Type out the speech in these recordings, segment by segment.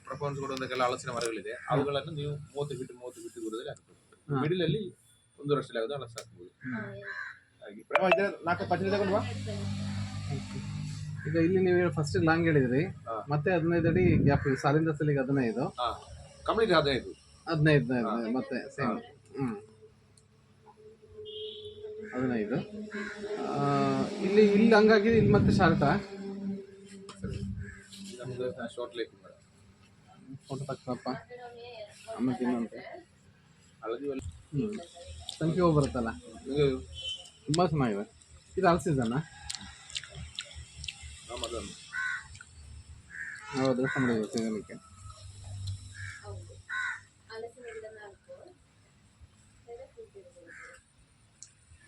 ಪ್ರಪಂಚ ಕೊಡುವಂತಹ ಹಲಸಿನ ಮರಗಳಿದೆ, ಅವುಗಳನ್ನು ನೀವು 30 ಫೀಟ್ ದೂರದಲ್ಲಿ ಹಾಕಬೇಕು. ಮಿಡಿಲ್ ಅಲ್ಲಿ 1 ವರ್ಷದಲ್ಲಿ ಆಗೋದು ಹಲಸು ಹಾಕಬಹುದು. ಹಾಗೆ ಪ್ರಭಾ ಇದ್ರೆ 4 ಪಚ್ಚಲಿ ತಗೊಂಡು ಬಾ. ಈಗ ಇಲ್ಲಿ ನೀವು ಫಸ್ಟ್ ಲಾಂಗ್ ಹೇಳಿದ್ರಿ, ಮತ್ತೆ 15 ಅಡಿ ಗ್ಯಾಪ್ ಸಾಲಿಂದ ಸಲಿಗೆ 15, ಕಂಪ್ಲೀಟ್ 15 ಮತ್ತೆ ಸೇಮ್ 15. ಇಲ್ಲಿ ಹಂಗಾಗಿ ಇಲ್ಲಿ ಮತ್ತೆ ಶಾರ್ಟಾ ಶಾರ್ಟ್ ಲೈಫ್ ಫೋಟೋ ತಕ್ಕಪ್ಪ ಆಮೇಲೆ ತಿನ್ನಂತೆ ಹಳದಿ ಸಂಖ್ಯೆ ಹೋಗಿ ಬರುತ್ತಲ್ಲ, ತುಂಬ ಚೆನ್ನಾಗಿದೆ. ಇದು ಆಲ್ ಸೀಸನ್ನ ನಾವು ಅದೃಷ್ಟ ಮಾಡಿದ್ವಿ ಸಿಗಲಿಕ್ಕೆ.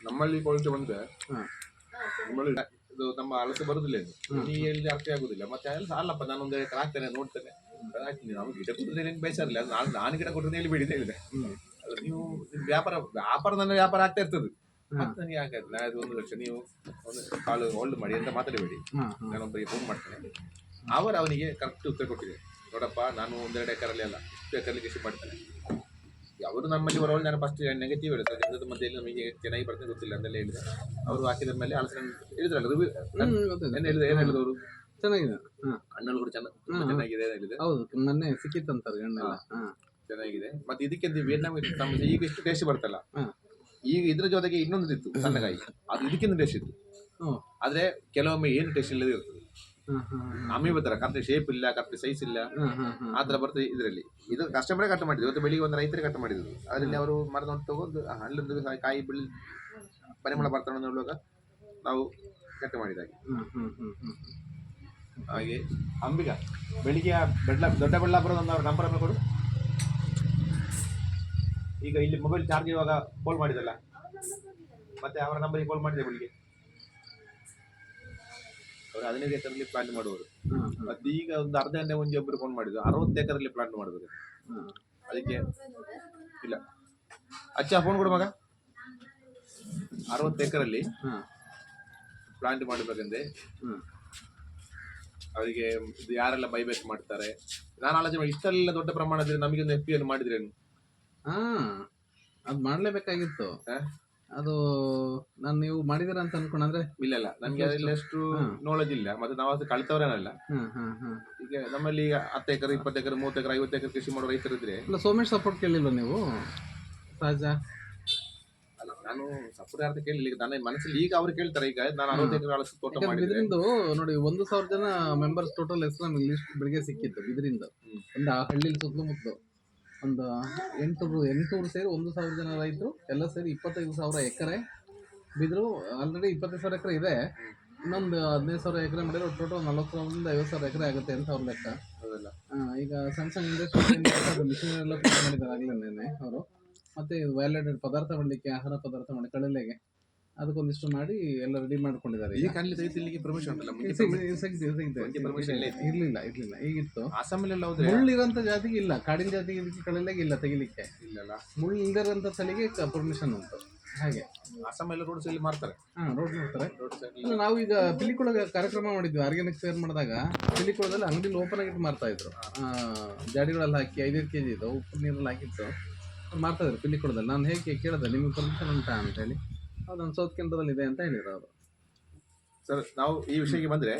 ನಮ್ಮಲ್ಲಿ ಕ್ವಾಲಿಟಿ ಬಂದ್ರೆ ನಮ್ಮಲ್ಲಿ ಇದು ನಮ್ಮ ಹಲಸು ಬರುದಿಲ್ಲ, ನೀ ಹೇಳಿದ್ರೆ ಅರ್ಥ ಆಗುದಿಲ್ಲ. ಮತ್ತೆ ಅಲ್ಲಪ್ಪ ನಾನು ಒಂದು ಎಕರೆ ಹಾಕ್ತೇನೆ ನೋಡ್ತೇನೆ, ನಾವು ಗಿಡ ಕೊಟ್ಟಿದ್ರೆ ಬೇಸರಿಲ್ಲ, ನಾನು ಗಿಡ ಕೊಟ್ಟಿದ್ರೆ ಎಲ್ಲಿ ಬೇಡಿದೆ ಹೇಳಿದೆ. ನೀವು ವ್ಯಾಪಾರ ನನ್ನ ವ್ಯಾಪಾರ ಆಗ್ತಾ ಇರ್ತದೆ. ಮತ್ತೆ ನನಗೆ ಯಾಕಾಯ್ತು ನಾ 1 ಲಕ್ಷ ನೀವು ಒಂದು ಕಾಲು ಹೋಲ್ಡ್ ಮಾಡಿ ಅಂತ ಮಾತಾಡಬೇಡಿ. ನಾನೊಬ್ಬರಿಗೆ ಫೋನ್ ಮಾಡ್ತೇನೆ, ಅವನಿಗೆ ಕರೆಕ್ಟ್ ಉತ್ತರ ಕೊಟ್ಟಿದೆ. ನೋಡಪ್ಪ ನಾನು 1-2 ಎಕರಲ್ಲಿ ಅಲ್ಲ, ಇಷ್ಟು ಎಕರಲ್ಲಿ ಕೃಷಿ ಮಾಡ್ತೇನೆ. ಅವರು ನಮ್ಮಲ್ಲಿ ಬರೋಳು ನಾನು ಫಸ್ಟ್ ನೆಗೆಟಿವ್ ಹೇಳ್ತಾರೆ, ಮತ್ತೆ ನಮಗೆ ಚೆನ್ನಾಗಿ ಬರ್ತದೆ ಗೊತ್ತಿಲ್ಲ ಅಂತೆಲ್ಲ ಹೇಳಿದೆ. ಅವರು ಹಾಕಿದ ಮೇಲೆ ಹಲಸಿನ ಹೇಳಿದ್ರಲ್ಲ ಏನ್ ಹೇಳಿದವರು ಚೆನ್ನಾಗಿದೆ, ಹಣ್ಣಲ್ಲಿ ಕೂಡ ಚೆನ್ನಾಗಿದೆ ಹೇಳಿದೆ. ಹೌದು, ಮೊನ್ನೆ ಸಿಕ್ಕಿತ್ತಂತಾರೆ ಹಣ್ಣೆಲ್ಲ ಚೆನ್ನಾಗಿದೆ. ಮತ್ತೆ ಇದಕ್ಕೆ ವಿಯೆಟ್ನಾಂ ನಮ್ಗೆ ಈಗ ಎಷ್ಟು ಟೇಸ್ಟ್ ಬರ್ತಲ್ಲ, ಈಗ ಇದ್ರ ಜೊತೆಗೆ ಇನ್ನೊಂದು ಇತ್ತು ಸಣ್ಣಗಾಯಿ, ಅದು ಇದಕ್ಕಿಂತ ಟೇಸ್ಟ್ ಇತ್ತು. ಆದ್ರೆ ಕೆಲವೊಮ್ಮೆ ಏನು ಟೇಸ್ಟ್ ಇಲ್ಲದೆ ಇರ್ತದೆ, ನಮಗೆ ಬರ್ತಾರ ಕರೆಕ್ಟ್ ಶೇಪ್ ಇಲ್ಲ, ಕರೆಕ್ಟ್ ಸೈಜ್ ಇಲ್ಲ, ಆ ತರ ಬರ್ತದೆ. ಇದರಲ್ಲಿ ಇದು ಕಸ್ಟಮರೇ ಕಟ್ ಮಾಡಿದ್ರು, ಇವತ್ತು ಬೆಳಿಗ್ಗೆ ಒಂದು ರೈತರೇ ಕಟ್ ಮಾಡಿದ್ರು. ಅದರಲ್ಲಿ ಅವರು ಮರದ ತಗೊಂಡು ಹಣ್ಣು ಕಾಯಿ ಬೆಳಿ ಪರಿಮಳ ಬರ್ತಾನೆ ನೋಡುವಾಗ ನಾವು ಕಟ್ ಮಾಡಿದಾಗೆ. ಹಾಗೆ ಅಂಬಿಗ ಬೆಳಿಗ್ಗೆ ದೊಡ್ಡ ಬಳ್ಳಾಪುರದ ಅವ್ರ ನಂಬರ್ ಕೊಡು. ಈಗ ಇಲ್ಲಿ ಮೊಬೈಲ್ ಚಾರ್ಜ್ ಇರುವಾಗ ಕಾಲ್ ಮಾಡಿದಲ್ಲ, ಮತ್ತೆ ಅವರ ನಂಬರಿಗೆ ಕಾಲ್ ಮಾಡಿದೆ ಬೆಳಿಗ್ಗೆ. ಅವರು 15 ಎಕರಲ್ಲಿ ಪ್ಲಾಂಟ್ ಮಾಡುವರು. ಮತ್ತೆ ಈಗ ಒಂದು ಅರ್ಧ ಗಂಟೆ ಮುಂಚೆ ಒಬ್ಬರು ಫೋನ್ ಮಾಡಿದ್ರು, 60 ಎಕರಲ್ಲಿ ಪ್ಲಾಂಟ್ ಮಾಡಬೇಕು. ಅದಕ್ಕೆ ಇಲ್ಲ ಅಚ್ಚ ಫೋನ್ ಕೊಡು ಮಗ, 60 ಎಕರಲ್ಲಿ ಪ್ಲಾಂಟ್ ಮಾಡಬೇಕಂದ್ರೆ ಅವರಿಗೆ ಇದು ಯಾರೆಲ್ಲ ಬೈಬೇಕು ಮಾಡ್ತಾರೆ. ನಾನು ಆಲೋಚನೆ ಮಾಡಿ ಇಷ್ಟೆಲ್ಲ ದೊಡ್ಡ ಪ್ರಮಾಣದಲ್ಲಿ ನಮಗೆ ಒಂದು FPL ಮಾಡಿದ್ರೇನು? ಅದು ಮಾಡ್ಲೇಬೇಕಾಗಿತ್ತು. ಅದು ನಾನು ನೀವು ಮಾಡಿದಿರ ಅಂತ ಅನ್ಕೊಂಡ್ರೆ ಇಲ್ಲ ನನ್ಗೆ ಅದೆಲ್ಲ ಅಷ್ಟು ನಾಲೆಜ್ ಇಲ್ಲ. ಮತ್ತೆ ನಾವು ಅದು ಕಲಿತವರೇನಲ್ಲ. ಈಗ ನಮ್ಮಲ್ಲಿ 10 ಎಕರೆ 20 ಎಕರೆ 30 ಎಕರೆ 50 ಎಕರೆ ಕೃಷಿ ಮಾಡೋ ರೈತರು ಇದ್ರೆ ಸೋಮೇಶ್ ಸಪೋರ್ಟ್ ಕೇಳಿಲ್ವ ನೀವು? ಸಹಜ ಅಲ್ಲ, ನಾನು ಸಪೋರ್ಟ್ ಯಾರ್ದು ಕೇಳಿಲ್ಲ. ಈಗ ನನ್ನ ಮನಸ್ಸಲ್ಲಿ ಈಗ ಅವ್ರು ಕೇಳ್ತಾರೆ. ಈಗ ನಾನು 60 ಎಕರೆ ಹಲಸು ತೋಟ ಮಾಡಿದ್ರೆ ನೋಡಿ 1,000 ಜನ ಮೆಂಬರ್ಸ್ ಟೋಟಲ್ ಹೆಸರು ನಮಗೆ ಲಿಸ್ಟ್ ಬೆಳಿಗ್ಗೆ ಸಿಕ್ಕಿತ್ತು. ಬಿದ್ರಿಂದ ಒಂದು ಹಳ್ಳಿ ಸುತ್ತಮುತ್ತಲು ಒಂದು 800 ಸೇರಿ 1,000 ಜನ ರೈತರು ಎಲ್ಲ ಸೇರಿ 25,000 ಎಕರೆ ಬಿದ್ರು. ಆಲ್ರೆಡಿ 25,000 ಎಕರೆ ಇದೆ, ಇನ್ನೊಂದು 15,000 ಎಕರೆ ಮಾಡಿದ್ರೆ ಟೋಟಲ್ 40,000ರಿಂದ 50,000 ಎಕರೆ ಆಗುತ್ತೆ ಅಂತ ಅವ್ರ ಲೆಕ್ಕ. ಈಗ ಸಣ್ಣ ಇಂಡಸ್ಟ್ರಿ ಮಿಷಿನರಿ ಎಲ್ಲ ಮಾಡಿದ್ದಾರೆ ಆಗಲೇ ಅವರು. ಮತ್ತೆ ವ್ಯಾಲಿಡೇಟೆಡ್ ಪದಾರ್ಥ ಮಾಡಲಿಕ್ಕೆ, ಆಹಾರ ಪದಾರ್ಥ ಮಾಡಿ ಕಳಲೆಗೆ ಅದಕ್ಕೊಂದಿಷ್ಟು ಮಾಡಿ ಎಲ್ಲ ರೆಡಿ ಮಾಡ್ಕೊಂಡಿದ್ದಾರೆ. ಇರ್ಲಿಲ್ಲ ಈಗಿತ್ತು. ಮುಳ್ಳಿರೋಂಥ ಜಾತಿಗೆ ಇಲ್ಲ, ಕಾಡಿನ ಜಾತಿಗೆ ಇದಕ್ಕೆ ಕಳಲೆಗೆ ಇಲ್ಲ, ತೆಗಿಲಿಕ್ಕೆ ಇಲ್ಲ. ಮುಳ್ಳು ಇಲ್ದಿರೋಂಥ ತಳಿಗೆ ಪರ್ಮಿಷನ್ ಉಂಟು. ಹಾಗೆ ಅಸ್ಸಾಮಲ್ಲಿ ರೋಡ್ ಸೈಡ್ ಮಾಡ್ತಾರೆ. ರೋಡ್ ಮಾಡ್ತಾರೆ. ನಾವು ಈಗ ಪಿಲಿಕುಳ ಕಾರ್ಯಕ್ರಮ ಮಾಡಿದ್ವಿ, ಆರ್ಗ್ಯಾನಿಕ್ ಫೇರ್ ಮಾಡಿದಾಗ ಪಿಲಿಕುಳದಲ್ಲಿ ಅಂಗಡಿಲಿ ಓಪನ್ ಆಗಿಟ್ಟು ಮಾರ್ತಾ ಇದ್ರು. ಜಾಡಿಗಳಲ್ಲಿ ಹಾಕಿ 5 kg ಇದು ಉಪ್ಪು ನೀರಲ್ಲಿ ಹಾಕಿತ್ತು ಮಾರ್ತಾ ಇದ್ರು ಪಿಲಿಕುಳದಲ್ಲಿ. ನಾನು ಹೇಗೆ ಕೇಳಿದೆ ನಿಮಗೆ ಪರ್ಮಿಷನ್ ಉಂಟಾ ಅಂತ ಹೇಳಿ, ಅದೊಂದು ಸೌತ್ ಕೇಂದ್ರದಲ್ಲಿ ಇದೆ ಅಂತ ಹೇಳಿದ್ರು ಅವರು. ಸರ್, ನಾವು ಈ ವಿಷಯಕ್ಕೆ ಬಂದ್ರೆ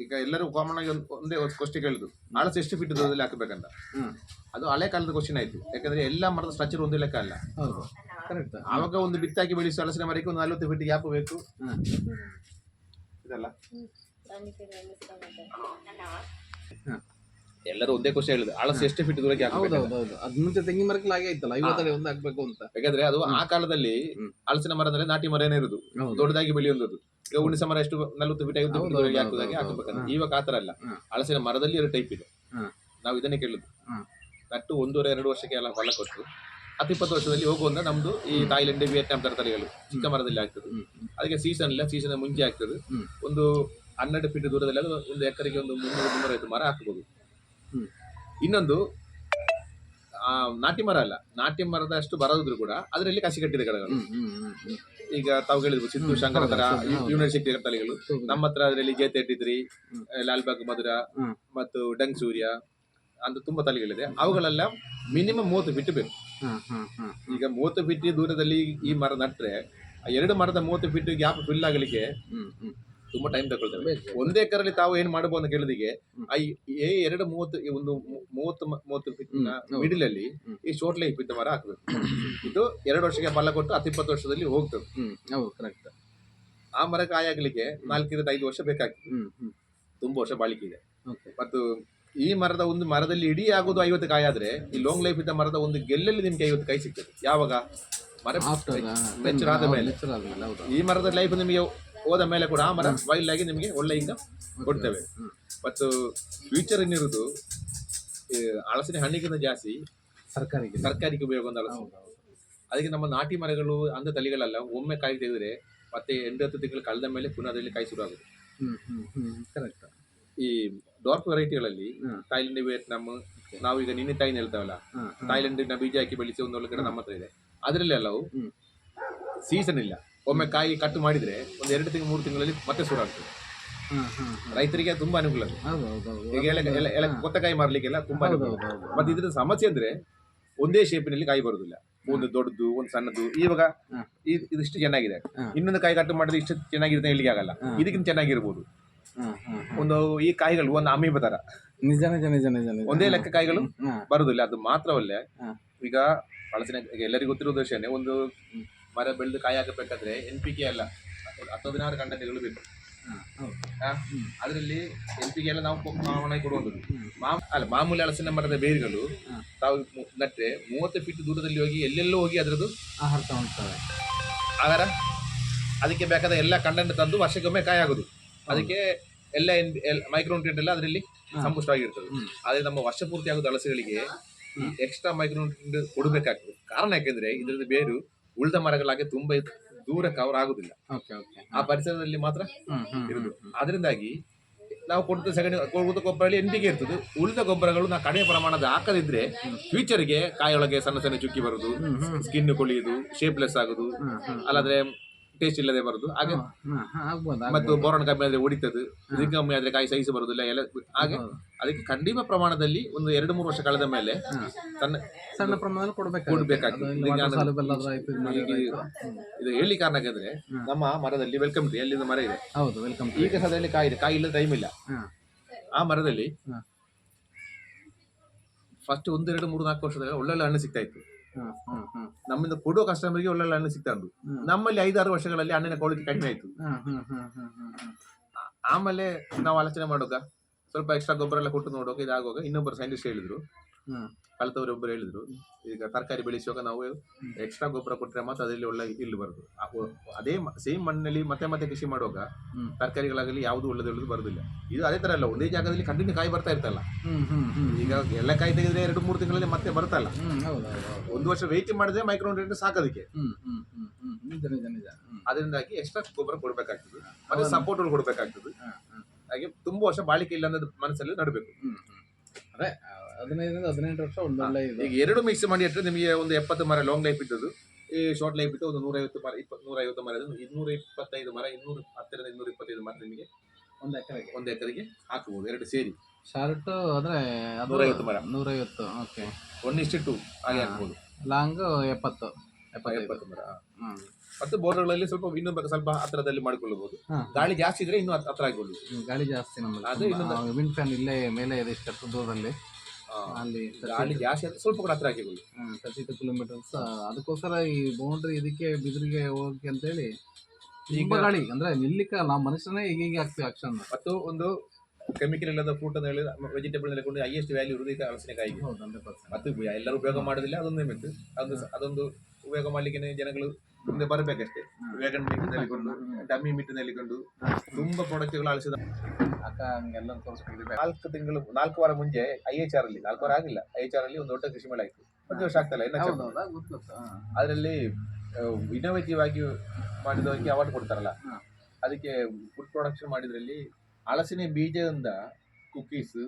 ಈಗ ಎಲ್ಲರೂ ಕಾಮನ್ ಆಗಿ ಒಂದೇ ಕ್ವಶ್ಚನ್ ಕೇಳಿದ್ರು, ಹಲಸು ಎಷ್ಟು ಫೀಟ್ ದೂರದಲ್ಲಿ ಹಾಕಬೇಕಂತ. ಅದು ಹಳೆ ಕಾಲದ ಕ್ವಶ್ಚನ್ ಆಯ್ತು, ಯಾಕಂದ್ರೆ ಎಲ್ಲ ಮರದ ಸ್ಟ್ರಕ್ಚರ್ ಒಂದೇ ಲೆಕ್ಕ ಅಲ್ಲ. ಕರೆಕ್ಟ್. ಆವಾಗ ಒಂದು ಬಿತ್ತಾಕಿ ಬೆಳೆಸುವ ಹಲಸಿನ ಮರಕ್ಕೆ ಒಂದು 40 ಫೀಟ್ ಗ್ಯಾಪ್ ಬೇಕು. ಇದಲ್ಲ ಎಲ್ಲರೂ ಒಂದೇ ಕ್ವಶ್ಚನ್ ಹೇಳಿದ್ರು, ಹಲಸು ಎಷ್ಟು ಫೀಟ್ ದೂರಕ್ಕೆ ಹಾಕಬೇಕು. ಅದ್ ಮುಂಚೆ ತೆಂಗಿನ ಮರಕ್ಕೆ ಹಾಗೆ ಇತ್ತಲ್ಲ, 50 ಅಡಿ ಒಂದು ಹಾಕ್ಬೇಕು ಅಂತ. ಯಾಕಂದ್ರೆ ಅದು ಆ ಕಾಲದಲ್ಲಿ ಹಲಸಿನ ಮರದಲ್ಲಿ ನಾಟಿ ಮರನೇ ಇರುದು, ದೊಡ್ಡದಾಗಿ ಬೆಳೆಯುವುದು. ಈಗ ಹುಣಸೆ ಮರ ಎಷ್ಟು 40 ಫೀಟ್ 50 ಫೀಟ್ ದೂರಕ್ಕೆ ಹಾಕುದಾಗೆ ಹಾಕಬೇಕಂತ. ಇವಾಗ ಆತರ ಅಲ್ಲ, ಹಲಸಿನ ಮರದಲ್ಲಿ 2 ಟೈಪ್ ಇದೆ. ನಾವು ಇದನ್ನೇ ಕೇಳುದು, ನಟ್ಟು 1.5-2 ವರ್ಷಕ್ಕೆ ಎಲ್ಲ ಹೊಲ ಕೊಟ್ಟು 10-20 ವರ್ಷದಲ್ಲಿ ಹೋಗುವಂತ ನಮ್ದು ಈ ಥಾಯ್ಲೆಂಡ್ ವಿಯೆಟ್ನಾಂ ತರಕಾರಿಗಳು ಚಿಕ್ಕ ಮರದಲ್ಲಿ ಆಗ್ತದೆ. ಅದಕ್ಕೆ ಸೀಸನ್ ಇಲ್ಲ, ಸೀಸನ್ ಮುಂಚೆ ಆಗ್ತದೆ. ಒಂದು 12 ಫೀಟ್ ದೂರದಲ್ಲಿ ಒಂದು ಎಕರೆಗೆ ಒಂದು 300-350 ಮರ ಹಾಕಬಹುದು. ಇನ್ನೊಂದು ನಾಟಿ ಮರ ಅಲ್ಲ, ನಾಟಿ ಮರದ ಅಷ್ಟು ಬರೋದ್ರು ಕೂಡ ಅದರಲ್ಲಿ ಕಸಿ ಕಟ್ಟಿದ ಗಿಡಗಳು. ಈಗ ತಾವು ಹೇಳಿದ್ರು ಸಿದ್ದು ಶಂಕರ ತರ ಯೂನಿವರ್ಸಿಟಿ ತಳಿಗಳು ನಮ್ಮ ಹತ್ರ. ಅದರಲ್ಲಿ J33, ಲಾಲ್ಬಾಗ್ ಮಧುರ ಮತ್ತು ಡಂಗ್ ಸೂರ್ಯ, ಅಂತ ತುಂಬಾ ತಳಿಗಳಿದೆ. ಅವುಗಳೆಲ್ಲ ಮಿನಿಮಮ್ 30 ಫೀಟ್ ಬೇಕು. ಈಗ 30 ಫೀಟ್ ದೂರದಲ್ಲಿ ಈ ಮರ ನಟ್ರೆ ಆ 2 ಮರದ 30 ಫೀಟ್ ಗ್ಯಾಪ್ ಫಿಲ್ ಆಗಲಿಕ್ಕೆ ತುಂಬಾ ಟೈಮ್ ತಗೊಳ್ತೇವೆ. ಒಂದೇ ಎಕರಲ್ಲಿ ತಾವು ಏನ್ ಮಾಡಬಹುದು ಅಂತ ಕೇಳಿದಿಗೆ ಈ 2 ಒಂದು 30 ಫೀಟ್ ಮಿಡಿಲ್ ಅಲ್ಲಿ ಈ ಶೋರ್ಟ್ ಲೈಫ್ ಇದ್ದ ಮರ ಹಾಕಬೇಕು. ಇದು 2 ವರ್ಷಕ್ಕೆ ಫಲ ಕೊಟ್ಟು 10-20 ವರ್ಷದಲ್ಲಿ ಹೋಗ್ತದೆ. ಆ ಮರ ಕಾಯಾಗಲಿಕ್ಕೆ 4-5 ವರ್ಷ ಬೇಕಾಗ್ತದೆ. ತುಂಬಾ ವರ್ಷ ಬಾಳಿಕೆ ಇದೆ. ಮತ್ತು ಈ ಮರದ ಒಂದು ಮರದಲ್ಲಿ ಇಡೀ ಆಗೋದು 50 ಕಾಯಿ ಆದ್ರೆ ಈ ಲಾಂಗ್ ಲೈಫ್ ಇದ್ದ ಮರದ ಒಂದು ಗೆಲ್ಲಲ್ಲಿ ನಿಮ್ಗೆ 50 ಕಾಯಿ ಸಿಗ್ತದೆ. ಯಾವಾಗ ಮರ ಮೆಚೂರ್ ಆದ ಮೇಲೆ. ಈ ಮರದ ಲೈಫ್ ನಿಮಗೆ ಹೋದ ಮೇಲೆ ಕೂಡ ಆ ಮರ ವೈಲ್ಡ್ ಆಗಿ ನಿಮಗೆ ಒಳ್ಳೆ ಇನ್ಕಮ್ ಕೊಡ್ತೇವೆ. ಮತ್ತು ಫ್ಯೂಚರ್ ಏನಿರುವುದು ಹಲಸಿನ ಹಣ್ಣಿಗಿಂತ ಜಾಸ್ತಿ ಸರ್ಕಾರಿಗೆ ಉಪಯೋಗ ಒಂದು ಹಲಸು. ಅದಕ್ಕೆ ನಮ್ಮ ನಾಟಿ ಮರಗಳು ಅಂದ ತಳಿಗಳೆಲ್ಲ ಒಮ್ಮೆ ಕಾಯಿ ತೆಗೆದ್ರೆ ಮತ್ತೆ 8-10 ತಿಂಗಳು ಕಳೆದ ಮೇಲೆ ಪುನಃ ಅದರಲ್ಲಿ ಕಾಯಿ ಶುರು ಆಗುತ್ತೆ. ಈ ಡಾರ್ಕ್ ವೆರೈಟಿಗಳಲ್ಲಿ ಥೈಲ್ಯಾಂಡ್, ವಿಯೆಟ್ನಾಂ, ನಾವೀಗ ನಿನ್ನೆ ತಾಯಿನ ಹೇಳ್ತಾವಲ್ಲ, ಥೈಲ್ಯಾಂಡಿನ ಬೀಜ ಹಾಕಿ ಬೆಳೆಸಿ ಒಂದು ಗಿಡ ನಮ್ಮ ಹತ್ರ ಇದೆ. ಅದರಲ್ಲಿ ಎಲ್ಲವೂ ಸೀಸನ್ ಇಲ್ಲ. ಒಮ್ಮೆ ಕಾಯಿ ಕಟ್ ಮಾಡಿದ್ರೆ ಒಂದು 2-3 ತಿಂಗಳಲ್ಲಿ ಮತ್ತೆ ಶುರು ಆಗ್ತದೆ. ರೈತರಿಗೆ ತುಂಬಾ ಅನುಕೂಲ. ಈಗ ಕೊತ್ತಕಾಯಿ ಮಾರ್ಲಿಕ್ಕೆಲ್ಲ ತುಂಬಾ ಅನುಕೂಲ. ಮತ್ತೆ ಇದ್ರ ಸಮಸ್ಯೆ ಅಂದ್ರೆ ಒಂದೇ ಶೇಪಿನಲ್ಲಿ ಕಾಯಿ ಬರುದಿಲ್ಲ. ಒಂದು ದೊಡ್ಡದು, ಒಂದು ಸಣ್ಣದು. ಇವಾಗ ಇದಿಷ್ಟು ಚೆನ್ನಾಗಿದೆ, ಇನ್ನೊಂದು ಕಾಯಿ ಕಟ್ ಮಾಡಿದ್ರೆ ಇಷ್ಟು ಚೆನ್ನಾಗಿರುತ್ತೆ ಹೇಳಲಿಕ್ಕೆ ಆಗಲ್ಲ. ಇದಕ್ಕಿಂತ ಚೆನ್ನಾಗಿರ್ಬೋದು. ಒಂದು ಈ ಕಾಯಿಗಳು ಒಂದು ಅಮೀಬ ತರ ಒಂದೇ ಲೆಕ್ಕ ಕಾಯಿಗಳು ಬರುದಿಲ್ಲ. ಅದು ಮಾತ್ರವಲ್ಲ, ಈಗ ಹಲಸಿನ ಎಲ್ಲರಿಗೂ ಗೊತ್ತಿರೋ ವಿಷಯನೇ, ಒಂದು ಮರ ಬೆಳೆದು ಕಾಯಿ ಹಾಕಬೇಕಾದ್ರೆ NPK ಅಲ್ಲ 16 ಕಂಟೆಂಟ್ಗಳು ಬೇಕು. ಅದರಲ್ಲಿ NPK ಎಲ್ಲ ನಾವು ಕಾಮನ್ ಕೊಡುವಂಥದ್ದು. ಮಾಮೂಲಿ ಹಲಸಿನ ಮರದ ಬೇರುಗಳು ತಾವು ನಟ್ರೆ 30 ಫೀಟ್ ದೂರದಲ್ಲಿ ಹೋಗಿ ಎಲ್ಲೆಲ್ಲೋ ಹೋಗಿ ಅದರದ್ದು ಆಹಾರ ತಗೊಳ್ತವೆ. ಆಹಾರ ಅದಕ್ಕೆ ಬೇಕಾದ ಎಲ್ಲ ಕಂಟೆಂಟ್ ತಂದು ವರ್ಷಕ್ಕೊಮ್ಮೆ ಕಾಯಿ ಆಗೋದು. ಅದಕ್ಕೆ ಎಲ್ಲ ಮೈಕ್ರೋನ್ಯೂಟ್ರಿಯೆಂಟ್ ಎಲ್ಲ ಅದರಲ್ಲಿ ಸಂಪುಷ್ಟವಾಗಿರ್ತದೆ. ಆದರೆ ನಮ್ಮ ವರ್ಷ ಪೂರ್ತಿ ಆಗೋದು ಹಲಸುಗಳಿಗೆ ಎಕ್ಸ್ಟ್ರಾ ಮೈಕ್ರೋನ್ಯೂಟ್ರಿಯೆಂಟ್ ಕೊಡಬೇಕಾಗ್ತದೆ. ಕಾರಣ ಯಾಕೆಂದ್ರೆ ಇದರದ್ದು ಬೇರು ಉಳಿದ ಮರಗಳಾಗಿ ತುಂಬಾ ದೂರ ಕವರ್ ಆಗುದಿಲ್ಲ. ಆ ಪರಿಸರದಲ್ಲಿ ಮಾತ್ರ ಇರುದು. ಅದರಿಂದಾಗಿ ನಾವು ಕೊಡುವ ಗೊಬ್ಬರದಲ್ಲಿ NPK ಇರ್ತದೆ. ಉಳಿದ ಗೊಬ್ಬರಗಳು ನಾವು ಕಡಿಮೆ ಪ್ರಮಾಣದ ಹಾಕದಿದ್ರೆ ಫ್ಯೂಚರ್ಗೆ ಕಾಯೊಳಗೆ ಸಣ್ಣ ಸಣ್ಣ ಚುಕ್ಕಿ ಬರುದು, ಸ್ಕಿನ್ ಕೊಳಿಯುದು, ಶೇಪ್ಲೆಸ್ ಆಗುದು, ಅಲ್ಲಾದ್ರೆ ಟೇಸ್ಟ್ ಇಲ್ಲದೆ ಬರುದು. ಹಾಗೆ ಮತ್ತು ಬೋರಾನ್ ಕಮ್ಮಿ ಆದ್ರೆ ಹೊಡಿತದೆ, ಇದಕ್ಕೆ ಕಮ್ಮಿ ಆದ್ರೆ ಕಾಯಿ ಸೈಜ್ ಬರುದಿಲ್ಲ ಎಲ್ಲ. ಹಾಗೆ ಅದಕ್ಕೆ ಕಡಿಮೆ ಪ್ರಮಾಣದಲ್ಲಿ ಒಂದು 2-3 ವರ್ಷ ಕಳೆದ ಮೇಲೆ ಸಣ್ಣ ಪ್ರಮಾಣದಲ್ಲಿ ಕೊಡ್ಬೇಕಾಗ್ತದೆ. ಇದು ಹೇಳಿ ಕಾರಣ ಯಾಕಂದ್ರೆ ನಮ್ಮ ಮರದಲ್ಲಿ ವೆಲ್ಕಮ್ ಟ್ರೀ ಎಲ್ಲಿಂದ ಮರ ಇದೆ. ಈಗ ಸದ್ಯದಲ್ಲಿ ಕಾಯಿ ಇದೆ, ಕಾಯಿ ಇಲ್ಲದ ಟೈಮ್ ಇಲ್ಲ. ಆ ಮರದಲ್ಲಿ ಫಸ್ಟ್ 1-2-3-4 ವರ್ಷದಾಗ ಒಳ್ಳೊಳ್ಳೆ ಹಣ್ಣು ಸಿಗ್ತಾ ಇತ್ತು. ನಮ್ಮಿಂದ ಕೊಡುವ ಕಸ್ಟಮರ್ಗೆ ಒಳ್ಳೊಳ್ಳೆ ಹಣ್ಣು ಸಿಗ್ತಾ ಉಂಟು. ನಮ್ಮಲ್ಲಿ 5-6 ವರ್ಷಗಳಲ್ಲಿ ಹಣ್ಣಿನ ಕ್ವಾಲಿಟಿ ಕಡಿಮೆ ಆಯ್ತು. ಆಮೇಲೆ ನಾವು ಆಲೋಚನೆ ಮಾಡುವಾಗ ಸ್ವಲ್ಪ ಎಕ್ಸ್ಟ್ರಾ ಗೊಬ್ಬರ ಎಲ್ಲ ಕೊಟ್ಟು ನೋಡುವಾಗ ಇದಾಗುವಾಗ ಇನ್ನೊಬ್ಬರು ಸೈಂಟಿಸ್ಟ್ ಹೇಳಿದ್ರು, ಕಲಿತವರು ಒಬ್ಬರು ಹೇಳಿದ್ರು, ಈಗ ತರಕಾರಿ ಬೆಳೆಸುವಾಗ ನಾವು ಎಕ್ಸ್ಟ್ರಾ ಗೊಬ್ಬರ ಕೊಟ್ಟರೆ ಮಾತ್ರ ಅದರಲ್ಲಿ ಒಳ್ಳೆ ಇಲ್ಲು ಬರುದು. ಅದೇ ಸೇಮ್ ಮಣ್ಣಿನಲ್ಲಿ ಮತ್ತೆ ಕೃಷಿ ಮಾಡುವಾಗ ತರಕಾರಿಗಳಾಗಲಿ ಯಾವುದು ಒಳ್ಳೆದು ಬರುದಿಲ್ಲ. ಇದು ಅದೇ ತರ ಅಲ್ಲ, ಒಂದೇ ಜಾಗದಲ್ಲಿ ಕಂಟಿನ್ಯೂ ಕಾಯಿ ಬರ್ತಾ ಇರ್ತಲ್ಲ. ಈಗ ಎಲ್ಲ ಕಾಯಿ ತೆಗೆದ್ರೆ 2-3 ತಿಂಗಳಲ್ಲಿ ಮತ್ತೆ ಬರ್ತಲ್ಲ. 1 ವರ್ಷ ವೆಯ್ಟ್ ಮಾಡಿದ್ರೆ ಮೈಕ್ರೋನ್ಯೂಟ್ರಿಯೆಂಟ್ ಸಾಕೋದಕ್ಕೆ. ಅದರಿಂದಾಗಿ ಎಕ್ಸ್ಟ್ರಾ ಗೊಬ್ಬರ ಕೊಡ್ಬೇಕಾಗ್ತದೆ, ಮತ್ತೆ ಸಪೋರ್ಟ್ ಕೊಡ್ಬೇಕಾಗ್ತದೆ. ಹಾಗೆ ತುಂಬಾ ವರ್ಷ ಬಾಳಿಕೆ ಇಲ್ಲ ಅನ್ನೋದು ಮನಸ್ಸಲ್ಲಿ ನಡಬೇಕು. ಅದೇ 15-18 ವರ್ಷ ಒಳ್ಳೆ. ಈಗ 2 ಮಿಕ್ಸ್ ಮಾಡಿ ಇಟ್ಟರೆ ನಿಮಗೆ ಒಂದು 70 ಮರ ಲಾಂಗ್ ಲೈಫ್ ಇದ್ದದ್ದು, ಈ ಶಾರ್ಟ್ ಲೈಫ್ ಇಟ್ಟು ಒಂದು 150 ಮರ, 150 ಮರ, 225 ಮರ, 210-225 ಮರ ನಿಮಗೆ ಒಂದು ಎಕರೆಗೆ ಹಾಕಬಹುದು. 2 ಸೇರಿ ಶಾರ್ಟ್ ಆದ್ರೆ 150 ಮರ, 150. ಓಕೆ, 1:2 ಹಾಗೆ ಹಾಕಬಹುದು. ಲಾಂಗ್ 70 ಮರ. ಮತ್ತು ಬೋರ್ಗಳಲ್ಲಿ ಸ್ವಲ್ಪ ಹತ್ರದಲ್ಲಿ ಮಾಡಿಕೊಳ್ಳಬಹುದು. ಗಾಳಿ ಜಾಸ್ತಿ ಇದ್ರೆ ಇನ್ನೂ ಹತ್ರ ಆಗಿಕೊಳ್ಳಿ. ಗಾಳಿ ಜಾಸ್ತಿ ನಮ್ಮಲ್ಲಿ ವಿಂಡ್ ಫ್ಯಾನ್ ಇಲ್ಲೇ ಮೇಲೆ ಇದೆ, ಇಷ್ಟು ದೂರದಲ್ಲಿ. ಅಲ್ಲಿ ಗಾಳಿ ಜಾಸ್ತಿ ಆದ್ರೆ ಸ್ವಲ್ಪ ಕೂಡ ಹತ್ರ ಆಗಿಕೊಳ್ಳಿ. 32 ಕಿಲೋಮೀಟರ್ಸ್. ಅದಕ್ಕೋಸ್ಕರ ಈ ಬೌಂಡ್ರಿ ಇದಕ್ಕೆ ಬಿದಿರಿಗೆ ಹೋಗಕ್ಕೆ ಅಂತೇಳಿ ತುಂಬಾ ಗಾಳಿ ಅಂದ್ರೆ ನಿಲ್ಲಿಕ್ಕ ನಾವು ಮನುಷ್ಯನೇ ಹೀಗೆ ಆಗ್ತೀವಿ ಆಕ್ಷನ್. ಮತ್ತು ಒಂದು ಕೆಮಿಕಲ್ ಇಲ್ಲದ ಫ್ರೂಟ್ ಅನ್ನು ಹೇಳಿದ್ರೆ ವೆಜಿಟೇಬಲ್ ಕೊಂಡು ಹೈಯೆಸ್ಟ್ ವ್ಯಾಲ್ಯೂ ಇರುವುದು ಈಗ ಹಲಸಿನಕಾಯಿಗೆ. ಮತ್ತು ಎಲ್ಲರೂ ಉಪಯೋಗ ಮಾಡೋದಿಲ್ಲ, ಅದೊಂದೇ ಮಿತ್ತು. ಅದೊಂದು ಉಪಯೋಗ ಮಾಡ್ಲಿಕ್ಕೆ ಜನಗಳು ಮುಂದೆ ಬರಬೇಕಷ್ಟೇ. ವೇಗನ್ ಮಿಟ್ಟಿನಲ್ಲಿ ಕೊಂಡು, ಡಮ್ಮಿ ಮಿಟ್ಟಿನಲ್ಲಿ ಕೊಂಡು ತುಂಬಾ ಪ್ರಾಡಕ್ಟ್ಗಳು ಅಳಿಸಿದ 4 ವಾರ ಮುಂಚೆ IHR ಅಲ್ಲಿ 4 ವಾರ ಆಗಿಲ್ಲ, IHR ಅಲ್ಲಿ ಒಂದು ದೊಡ್ಡ ಕೃಷಿ ಮೇಳ ಆಯ್ತು. 1 ವರ್ಷ ಆಗ್ತಲ್ಲ ಇನ್ನ. ಅದರಲ್ಲಿ ಇನೋವೇಟಿವ್ ಆಗಿ ಮಾಡಿದವರಿಗೆ ಅವಾರ್ಡ್ ಕೊಡ್ತಾರಲ್ಲ, ಅದಕ್ಕೆ ಫುಡ್ ಪ್ರೊಡಕ್ಷನ್ ಮಾಡಿದ್ರಲ್ಲಿ ಹಲಸಿನ ಬೀಜದಿಂದ ಕುಕೀಸ್,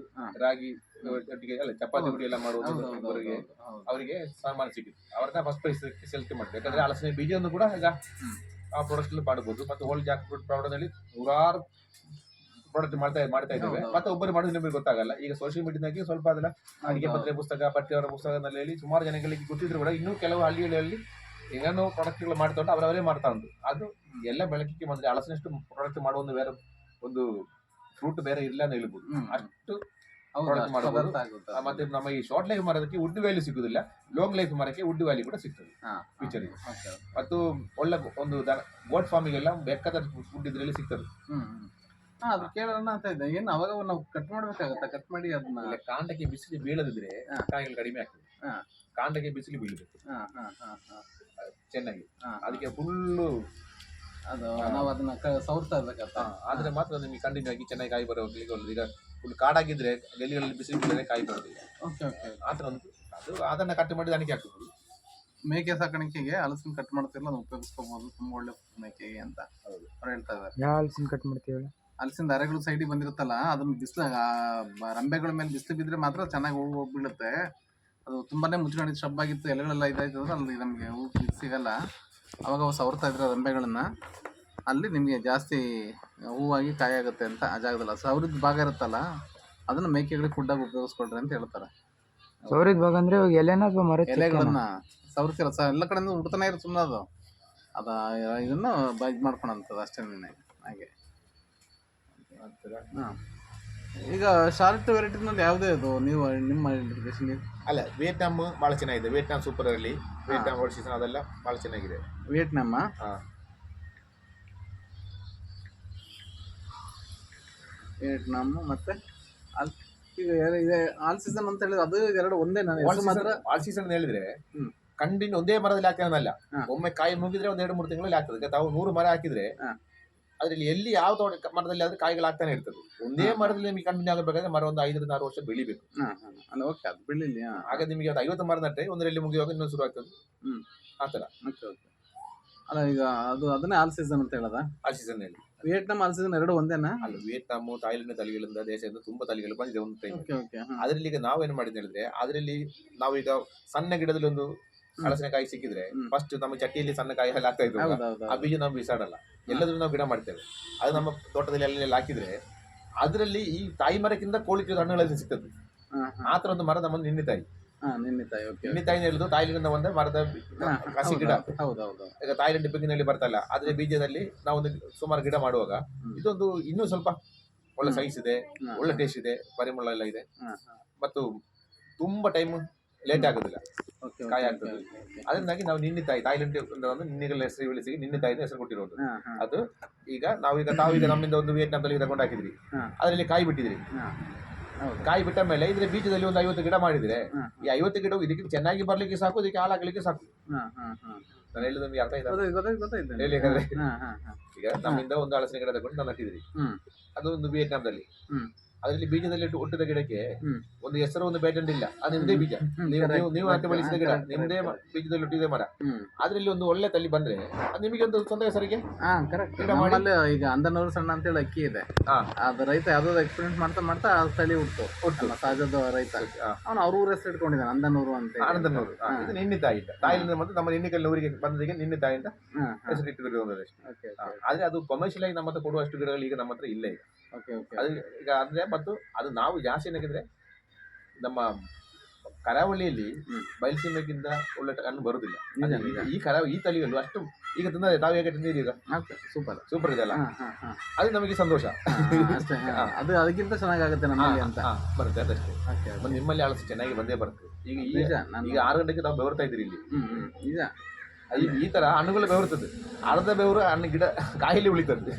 ರಾಗಿ ಒಟ್ಟಿಗೆ ಅಲ್ಲ ಚಪಾತಿ ಗುಡಿ ಎಲ್ಲ ಮಾಡುವವರಿಗೆ ಅವರಿಗೆ ಸನ್ಮಾನ ಸಿಕ್ಕಿತ್ತು. ಅವ್ರನ್ನ ಫಸ್ಟ್ ಪ್ರೈಸ್ ಸೆಲೆಕ್ಟ್ ಮಾಡ್ತಾರೆ. ಯಾಕಂದ್ರೆ ಹಲಸಿನ ಬೀಜವನ್ನು ಕೂಡ ಈಗ ಆ ಪ್ರಾಡಕ್ಟ್ ಮಾಡಬಹುದು. ಮತ್ತು ಓಲ್ಡ್ ಜಾಕ್ ಫ್ರೂಟ್ ಪೌಡರ್ ನಲ್ಲಿ 100 ಪ್ರಾಡಕ್ಟ್ ಮಾಡ್ತಾ ಇದ್ದೇವೆ. ಹೌದು. ಮತ್ತೆ ಒಬ್ಬರು ಮಾಡೋದು ನಿಮಗೆ ಗೊತ್ತಾಗಲ್ಲ. ಈಗ ಸೋಷಿಯಲ್ ಮೀಡಿಯಾದಾಗಿ ಸ್ವಲ್ಪ ಅದನ್ನ ಅಡಿಗೆ ಪತ್ರೆ ಪುಸ್ತಕ, ಪಟ್ಟಿಯವರ ಪುಸ್ತಕದಲ್ಲಿ ಹೇಳಿ ಸುಮಾರು ಜನಗಳಿಗೆ ಗೊತ್ತಿದ್ರು ಕೂಡ ಇನ್ನೂ ಕೆಲವು ಹಳ್ಳಿಗಳಲ್ಲಿ ಏನೇನೋ ಪ್ರಾಡಕ್ಟ್ಗಳು ಮಾಡ್ತಾ ಉಂಟು, ಅವರವರೇ ಮಾಡ್ತಾ ಉಂಟು. ಅದು ಎಲ್ಲ ಬೆಳಕಿಗೆ ಬಂದ್ರೆ ಹಲಸಿನಷ್ಟು ಪ್ರಾಡಕ್ಟ್ ಮಾಡುವ ಒಂದು ಬೇರೆ ಒಂದು ಫ್ರೂಟ್ ಬೇರೆ ಇಲ್ಲ ಅಂತ ಹೇಳ್ಬೋದು. ಅಷ್ಟು ಪ್ರಾಡಕ್ಟ್ ಮಾಡಬಹುದು. ಮತ್ತೆ ನಮ್ಮ ಈ ಶಾರ್ಟ್ ಲೈಫ್ ಮರಕ್ಕೆ ವುಡ್ ವ್ಯಾಲ್ಯೂ ಸಿಗುದಿಲ್ಲ, ಲಾಂಗ್ ಲೈಫ್ ಮರಕ್ಕೆ ವುಡ್ ವ್ಯಾಲ್ಯೂ ಕೂಡ ಸಿಗ್ತದೆ ಫ್ಯೂಚರ್. ಮತ್ತು ಒಳ್ಳೆ ಒಂದು ಗೋಟ್ ಫಾರ್ಮಿಗೆಲ್ಲ ಬೇಕಾದ ಫುಡ್ ಇದ್ರಲ್ಲಿ ಸಿಗ್ತದೆ. ಅದು ಕೇಳೋಣ ಅಂತ ಇದ್ದೆ. ಏನು ಅವಾಗ ನಾವು ಕಟ್ ಮಾಡ್ಬೇಕಾಗತ್ತಾ? ಕಟ್ ಮಾಡಿ ಅದನ್ನ ಕಾಂಡಕ್ಕೆ ಬಿಸಿಲು ಬೀಳದಿದ್ರೆ ಕಾಯಿಗಳು ಕಡಿಮೆ ಆಗ್ತದೆ. ಕಾಂಡಕ್ಕೆ ಬಿಸಿಲು ಬೀಳಬೇಕು ಚೆನ್ನಾಗಿ. ಅದಕ್ಕೆ ಫುಲ್ಲು ಅದು ನಾವು ಅದನ್ನ ಸವರ್ತಾ ಇರ್ಬೇಕಂತ. ಆದ್ರೆ ಮಾತ್ರ ನಿಮಗೆ ಕಂಟಿನ್ಯೂ ಆಗಿ ಚೆನ್ನಾಗಿ ಕಾಯಿ ಬರೋಗ್ಲಿಕ್ಕೆ ಒಳ್ಳೆ. ಈಗ ಫುಲ್ ಕಾಡಾಗಿದ್ರೆ ಗಲ್ಲಿಗಳಲ್ಲಿ ಬಿಸಿಲು ಬೀಳದೆ ಕಾಯಿ ಬರೋದಿಲ್ಲ. ಆತರ ಒಂದು ಅದು ಅದನ್ನ ಕಟ್ ಮಾಡಿ ದಣಿಕೆ ಹಾಕಬಹುದು. ಮೇಕೆ ಸಾಕಾಣಿಕೆಗೆ ಹಲಸಿನ ಕಟ್ ಮಾಡ್ತಿರಲ್ಲ, ಅದನ್ನ ಉಪಯೋಗಿಸ್ಕೋಬಹುದು. ತುಂಬಾ ಒಳ್ಳೆ ಮೇಕೆಗೆ ಅಂತ ಅವ್ರು ಹೇಳ್ತಾ ಇದ್ದಾರೆ. ಯಾವ ಹಲಸಿನ ಕಟ್ ಮಾಡ್ತೀವಿ? ಹಲಸಿನ ಅರೆಗಳು ಸೈಡಿಗೆ ಬಂದಿರುತ್ತಲ್ಲ, ಅದನ್ನ ಬಿಸಿಲು ರಂಬೆಗಳ ಮೇಲೆ ಬಿಸಿಲು ಬಿದ್ರೆ ಮಾತ್ರ ಚೆನ್ನಾಗಿ ಹೂವು ಹೋಗ್ಬೀಳುತ್ತೆ. ಅದು ತುಂಬಾನೇ ಮುಚ್ಕೊಂಡಿದ್ದು ಶಬ್ಬಾಗಿತ್ತು, ಎಲೆಗಳೆಲ್ಲ ಇದಾಯ್ತಂದ್ರೆ ಅಲ್ಲಿ ನಮಗೆ ಹೂ ಸಿಗಲ್ಲ. ಅವಾಗ ಅವು ಸವರ್ತಾ ಇದ್ರೆ ರಂಬೆಗಳನ್ನ, ಅಲ್ಲಿ ನಿಮಗೆ ಜಾಸ್ತಿ ಹೂವಾಗಿ ಕಾಯಿ ಆಗುತ್ತೆ ಅಂತ. ಆ ಜಾಗದಲ್ಲ ಸವರಿದ ಭಾಗ ಇರುತ್ತಲ್ಲ, ಅದನ್ನ ಮೇಕೆಗಳಿಗೆ ಫುಡ್ಡಾಗಿ ಉಪಯೋಗಿಸ್ಕೊಳ್ರಿ ಅಂತ ಹೇಳ್ತಾರೆ. ಸೌರಿದ ಭಾಗ ಅಂದ್ರೆ ಎಲೆನ ಅಥವಾ ಮರ? ಎಲೆಗಳನ್ನ ಸವರ್ತಿರ ಎಲ್ಲ ಕಡೆಯಿಂದ ಉಡ್ತಾನೆ ಇರುತ್ತೆ ಸುಮ್ಮನೆ. ಅದ ಇದನ್ನ ಇದು ಮಾಡ್ಕೊಳಂತದ ಅಷ್ಟೇ ಹಾಗೆ. ಈಗ ಶಾರ್ಟ್ ವೆರೈಟಿನಲ್ಲಿ ಯಾವುದೇ ಅದು ನೀವು ನಿಮ್ಮ ಎಜುಕೇಶನ್? ಅಲ್ಲ, ವಿಯೆಟ್ನಾಂ ಬಹಳ ಚೆನ್ನಾಗಿದೆ. ವಿಯೆಟ್ನಾಂ ಸೂಪರ್ ಅಲ್ಲಿ ವಿಯೆಟ್ನಾಂ ವರ್ಲ್ಡ್ ಸೀಸನ್ ಅದೆಲ್ಲ ಬಹಳ ಚೆನ್ನಾಗಿದೆ. ವಿಯೆಟ್ನಾಂ ವಿಯೆಟ್ನಾಂ ಮತ್ತೆ ಈಗ ಆಲ್ ಸೀಸನ್ ಅಂತ ಹೇಳಿದ್ರೆ ಅದು ಎರಡು ಒಂದೇ. ಆಲ್ ಸೀಸನ್ ಹೇಳಿದ್ರೆ ಕಂಟಿನ್ಯೂ ಒಂದೇ ಮರದಲ್ಲಿ ಹಾಕ್ತಾನಲ್ಲ, ಒಮ್ಮೆ ಕಾಯಿ ಮುಗಿದ್ರೆ ಒಂದ್ 2-3 ತಿಂಗಳಲ್ಲಿ ಆಗ್ತದೆ. ತಾವು 100 ಮರ ಹಾಕಿದ್ರೆ ಅದ್ರಲ್ಲಿ ಎಲ್ಲಿ ಯಾವ ಮರದಲ್ಲಿ ಆದ್ರೆ ಕಾಯಿಗಳು ಆಗ್ತಾನೆ ಇರ್ತದೆ. ಒಂದೇ ಮರದಲ್ಲಿ ನಿಮಗೆ ಕಂಟಿನ್ಯೂ ಆಗಬೇಕಾದ್ರೆ ಮರ ಒಂದು 5-6 ವರ್ಷ ಬೆಳಿಬೇಕು. ಆಗ ನಿಮಗೆ 50 ಮರ ನಟ್ರೆ ಒಂದರಲ್ಲಿ ಮುಗಿಯುವಾಗ ಇನ್ನೊಂದು ಶುರು ಆಗ್ತದೆ. ಆತರ ಅಲ್ಲ. ಈಗ ಅದನ್ನೇ ಆಲ್ ಸೀಸನ್ ಅಂತ ಹೇಳದ? ಆಲ್ ಸೀಸನ್ ಹೇಳಿ. ವಿಯೆಟ್ನಾಂ ಆಲ್ ಸೀಸನ್ ಎರಡು ಒಂದೇನಾ? ಅಲ್ಲ, ವಿಯೆಟ್ನಾಂ ಥಾಯ್ಲೆಂಡ್ ತಳಿಗಳಿಂದ ದೇಶದಿಂದ ತುಂಬಾ ತಳಿಗಳು ಬಂದಿದೆ ಒಂದು ಟೈಮ್. ಅದ್ರಲ್ಲಿ ಈಗ ನಾವೇನ್ ಮಾಡಿದ್ ಹೇಳಿದ್ರೆ, ಅದ್ರಲ್ಲಿ ನಾವೀಗ ಸಣ್ಣ ಗಿಡದಲ್ಲಿ ಒಂದು ಹಲಸಿನಕಾಯಿ ಸಿಕ್ಕಿದ್ರೆ ಫಸ್ಟ್ ನಮ್ಮ ಚಟ್ಟಿಯಲ್ಲಿ ಸಣ್ಣ ಕಾಯಿ ಎಲ್ಲ ಆಗ್ತಾ ಇದ್ವು. ಆ ಬೀಜ ನಾವು ಬಿಸಾಡಲ್ಲ, ಎಲ್ಲದ್ರೂ ನಾವು ಗಿಡ ಮಾಡ್ತೇವೆ. ಅದು ನಮ್ಮ ತೋಟದಲ್ಲಿ ಎಲ್ಲ ಹಾಕಿದ್ರೆ ಅದರಲ್ಲಿ ಈ ತಾಯಿ ಮರಕ್ಕಿಂತ ಕೋಳಿ ಹಣ್ಣುಗಳಲ್ಲಿ ಸಿಗ್ತದೆ. ಆತರ ಒಂದು ಮರದ ಒಂದು ನಿನ್ನಿತಾಯಿ ಹೇಳುದು ತಾಯ್ಲೆಂಡ್ ಒಂದೇ ಮರದ ಕಸಿ ಗಿಡ. ಈಗ ತಾಯ್ಲೆಂಡ್ ಬೆಂಗಿನಲ್ಲಿ ಬರ್ತಲ್ಲ, ಅದ್ರ ಬೀಜದಲ್ಲಿ ನಾವೊಂದು ಸುಮಾರು ಗಿಡ ಮಾಡುವಾಗ ಇದೊಂದು ಇನ್ನೂ ಸ್ವಲ್ಪ ಒಳ್ಳೆ ಸೈಜ್ ಇದೆ, ಒಳ್ಳೆ ಟೇಸ್ಟ್ ಇದೆ, ಪರಿಮಳ ಎಲ್ಲ ಇದೆ, ಮತ್ತು ತುಂಬಾ ಟೈಮ್ ಲೇಟ್ ಆಗುದಿಲ್ಲ, ಕಾಯಿ ಆಗ್ತದೆ. ಅದರಿಂದಾಗಿ ನಾವು ನಿನ್ನಿತಾಯಿ ತಾಯ್ಲೆಂಡ್ ಒಂದು ನಿನ್ನೆಗಳ ಹೆಸರು ವಿಳಿಸಿ ನಿನ್ನಿತಾಯಿನ ಹೆಸರು ಕೊಟ್ಟಿರೋದು. ಅದು ಈಗ ತಾವೀಗ ನಮ್ಮಿಂದ ಒಂದು ವಿಯೆಟ್ನಾಂದಲ್ಲಿ ತಗೊಂಡು ಹಾಕಿದ್ರಿ, ಅದರಲ್ಲಿ ಕಾಯಿ ಬಿಟ್ಟಿದ್ರಿ. ಕಾಯಿ ಬಿಟ್ಟ ಮೇಲೆ ಇದ್ರ ಬೀಜದಲ್ಲಿ ಒಂದು 50 ಗಿಡ ಮಾಡಿದ್ರೆ ಈ 50 ಗಿಡ ಇದಕ್ಕೆ ಚೆನ್ನಾಗಿ ಬರ್ಲಿಕ್ಕೆ ಸಾಕು, ಇದಕ್ಕೆ ಹಾಳಾಗ್ಲಿಕ್ಕೆ ಸಾಕು. ನಾನು ಹೇಳಿದ ನಿಮ್ಗೆ ಅರ್ಥ ಆಯ್ತಾ? ಈಗ ನಮ್ಮಿಂದ ಒಂದು ಹಲಸಿನ ಗಿಡ ತಗೊಂಡು ನಾವು ನಟ್ಟಿದ್ರಿ, ಅದು ಒಂದು ವಿಯೆಟ್ನಾಂದಲ್ಲಿ. ಅದರಲ್ಲಿ ಬೀಜದಲ್ಲಿ ಹುಟ್ಟಿದ ಗಿಡಕ್ಕೆ ಒಂದು ಹೆಸರು, ಒಂದು ಪೇಟೆಂಟ್ ಇಲ್ಲ. ಅದು ನಿಮ್ದೇ ಬೀಜ, ನೀವು ನಾಟಿ ಬೆಳೆಸಿದ ಗಿಡ, ನಿಮ್ದೇ ಬೀಜದಲ್ಲಿ ಹುಟ್ಟಿದ ಮರ. ಅದ್ರಲ್ಲಿ ಒಂದು ಒಳ್ಳೆ ತಳಿ ಬಂದ್ರೆ ಅದು ನಿಮಗೆ ಒಂದು ಸ್ವಂತ ಹೆಸರಿಗೆ ಈಗ ಅಂದನೂರು ಸಣ್ಣ ಅಂತೇಳಿ ಅಕ್ಕಿ ಇದೆ. ಅದು ರೈತ ಯಾವ್ದಾದ್ರು ಎಕ್ಸ್ಪೀರಿಯನ್ಸ್ ಮಾಡ್ತಾ ಮಾಡ್ತಾ ಆ ತಳಿ ಹುಟ್ಟು ಸಹಜದ ರೈತ ಅವ್ನು ಅವ್ರ ಊರ ಹೆಸರು ಇಟ್ಕೊಂಡಿದ್ದಾನೆ, ಅಂದನೂರು ಅಂತ. ಆನಂದನೂರು ಇದು ನಿನ್ನೆ ತಾಯಿಯಿಂದ, ತಾಯಿಯಿಂದ ಮತ್ತೆ ನಮ್ಮ ನಿನ್ನೆಕಲ್ ಊರಿಗೆ ಬಂದದಿಗೆ ನಿನ್ನೆ ತಾಯಿಯಿಂದ ಹೆಸರು ಇಟ್ಟುಕೊಂಡಿರೋದು. ಆದ್ರೆ ಅದು ಕಮರ್ಷಿಯಲ್ ಆಗಿ ನಮ್ಮ ಹತ್ರ ಕೊಡುವಷ್ಟು ಗಿಡಗಳು ಈಗ ನಮ್ಮ ಹತ್ರ ಇಲ್ಲ ಈಗ. ಅದು ಈಗ ಅಂದ್ರೆ ಮತ್ತು ಅದು ನಾವು ಜಾಸ್ತಿ ಏನಾಗಿದ್ರೆ ನಮ್ಮ ಕರಾವಳಿಯಲ್ಲಿ ಬಯಲುಸೀಮೆಗಿಂತ ಒಳ್ಳೆ ಹಣ್ಣು ಬರುದಿಲ್ಲ. ಈ ತಳಿಗಳು ಅಷ್ಟು ಈಗ ತಂದ್ರೆ ತಾವು ಹೇಗೆ ತಿಂದಿರಿ ಈಗ ಸೂಪರ್ ಇದೆಲ್ಲ, ಅದು ನಮಗೆ ಸಂತೋಷ. ಅದು ಅದಕ್ಕಿಂತ ಚೆನ್ನಾಗುತ್ತೆ ನಮಗೆ ಅಂತ ಬರುತ್ತೆ ಅದಷ್ಟೇ. ನಿಮ್ಮಲ್ಲಿ ಹಲಸು ಚೆನ್ನಾಗಿ ಬಂದೇ ಬರುತ್ತೆ. ಈಗ 6 ಗಂಟೆಗೆ ನಾವು ಬೆವರ್ತಾ ಇದ್ರಿ ಇಲ್ಲಿ. ಈ ತರ ಹಣ್ಣುಗಳು ಬೆವರ್ತದೆ, ಅರ್ಧ ಬೆವರು ಹಣ್ಣು ಗಿಡ ಕಾಯಿಲಿ ಉಳಿತದೆ.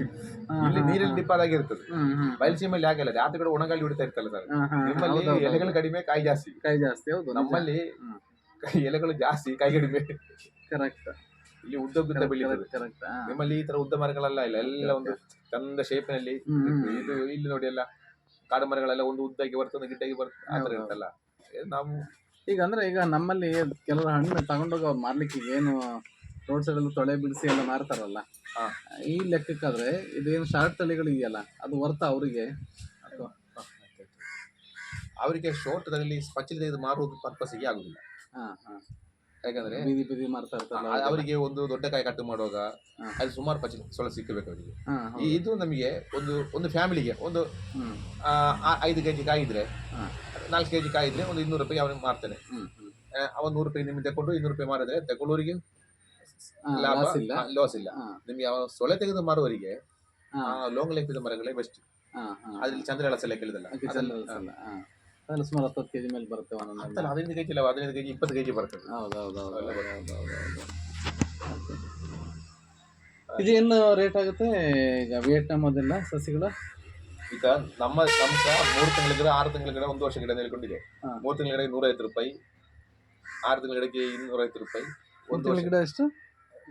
ಇಲ್ಲಿ ನೀರಲ್ಲಿ ಡಿಪ್ಪಾದಾಗಿರ್ತದೆ. ಬಯಲುಸೀಮೆಯಲ್ಲಿ ಹಾಗೆಲ್ಲ ರಾತ್ರಿ ಕೂಡ ಒಣಗಾಳಿ ಹೊಡಿತಾ ಇರ್ತಲ್ಲ ಸರ್. ನಿಮ್ಮಲ್ಲಿ ಎಲೆಗಳು ಕಡಿಮೆ, ಕಾಯಿ ಜಾಸ್ತಿ. ಹೌದು, ನಮ್ಮಲ್ಲಿ ಎಲೆಗಳು ಜಾಸ್ತಿ, ಕಾಯಿ ಕಡಿಮೆ. ಇಲ್ಲಿ ಉದ್ದ ಬೆಳೀತದೆ. ನಿಮ್ಮಲ್ಲಿ ಈ ತರ ಉದ್ದ ಮರಗಳೆಲ್ಲ ಇಲ್ಲ, ಎಲ್ಲ ಒಂದು ಚಂದ ಶೇಪಿನಲ್ಲಿ. ಇದು ಇಲ್ಲಿ ನೋಡಿ ಎಲ್ಲ ಕಾಡು ಮರಗಳೆಲ್ಲ ಒಂದು ಉದ್ದಾಗಿ ಬರ್ತದೆ, ಗಿಡ್ಡಾಗಿ ಬರ್ತದೆ, ಆ ತರ ಇರ್ತಲ್ಲ. ನಾವು ಈಗ ಅಂದ್ರೆ ಈಗ ನಮ್ಮಲ್ಲಿ ಕೆಲವರು ಹಣ್ಣು ತಗೊಂಡೋಗ ಮಾರ್ಲಿಕ್ಕೆ ಏನು ರೋಡ್ ಸೈಡ್ ಅಲ್ಲಿ ತೊಳೆ ಬಿಡಿಸಿ ಎಲ್ಲ ಮಾರ್ತಾರಲ್ಲ, ಈ ಲೆಕ್ಕಕ್ಕಾದ್ರೆ ಇದೇನು ಶಾರ್ಟ್ ತಳಿಗಳು ಇದೆಯಲ್ಲ ಅದು ವರ್ತ ಅವರಿಗೆ ಅವರಿಗೆ ಶಾರ್ಟ್ ತಳಿ ಪಚ್ಚಲಿ ತೆಗೆದು ಮಾರುವುದು ಪರ್ಪಸ್ಗೆ ಆಗುದಿಲ್ಲ. ಯಾಕಂದ್ರೆ ಬೀದಿ ಬೀದಿ ಮಾರ್ತಾ ಇರ್ತಾರಲ್ಲ ಅವರಿಗೆ ಒಂದು ದೊಡ್ಡ ಕಾಯಿ ಕಟ್ಟು ಮಾಡುವಾಗ ಹಾ. ಅದು ಸುಮಾರು ಪಚ್ಚ ಸೊಳ್ಳೆ ಸಿಕ್ಕಬೇಕು ಅವರಿಗೆ. ಹಾ, ಹೌದು. ಇದು ನಮಗೆ ಒಂದು ಫ್ಯಾಮಿಲಿಗೆ ಒಂದು ಹ್ಮ್ 5 kg ಕಾಯಿ ಇದ್ರೆ, ಹಾ. 4 kg ಕಾಯಿ ಇದ್ರೆ ಒಂದು 200 ರೂಪಾಯಿ ಅವನಿಗೆ ಮಾರ್ತಾನೆ. ಹ್ಮ್ ಅವ 100 ರೂಪಾಯಿ ನಿಮ್ಗೆ ತಗೊಂಡು 200 ರೂಪಾಯಿ ಮಾರಿದ್ರೆ ತಗೊಳ್ಳೋರಿಗೆ ಲಾಭ, ಲಾಸ್ ಇಲ್ಲ. ಲಾಸ್ ಇಲ್ಲ. ಹಾ. ನಿಮ್ಗೆ ಯಾವ ಸೊಳ್ಳೆ ತೆಗೆದು ಮಾರುವವರಿಗೆ ಹಾ. ಲಾಂಗ್ ಲೆಂತ್ ಮರಗಳೇ ಬೆಸ್ಟ್. ಹಾ, ಹಾ. ಅದ್ರಲ್ಲಿ ಚಂದ್ರ ಸಲ ಕೇಳಿದಲ್ಲ ಅದೆಲ್ಲ ಸುಮಾರು 10 kg ಮೇಲೆ ಬರುತ್ತೆ ಒಂದೊಂದು. 15 kg ಇಲ್ಲ, 15 kg 20 kg ಬರ್ತದೆ. ಇದೇನು ರೇಟ್ ಆಗುತ್ತೆ ಈಗ ವಿಯೆಟ್ನಾಂ ಅದೆಲ್ಲ ಸಸಿಗಳ? ಈಗ ನಮ್ಮ 3 ತಿಂಗಳ ಗಿಡ, 6 ತಿಂಗಳ ಗಿಡ, 1 ವರ್ಷ ಗಿಡ ನೆಲ್ಕೊಂಡಿದೆ. ಹಾ. 3 ತಿಂಗಳ ಗಿಡಕ್ಕೆ 150 ರೂಪಾಯಿ, 6 ತಿಂಗಳ ಗಿಡಕ್ಕೆ 250 ರೂಪಾಯಿ, 1 ವರ್ಷ ಗಿಡ ಎಷ್ಟು?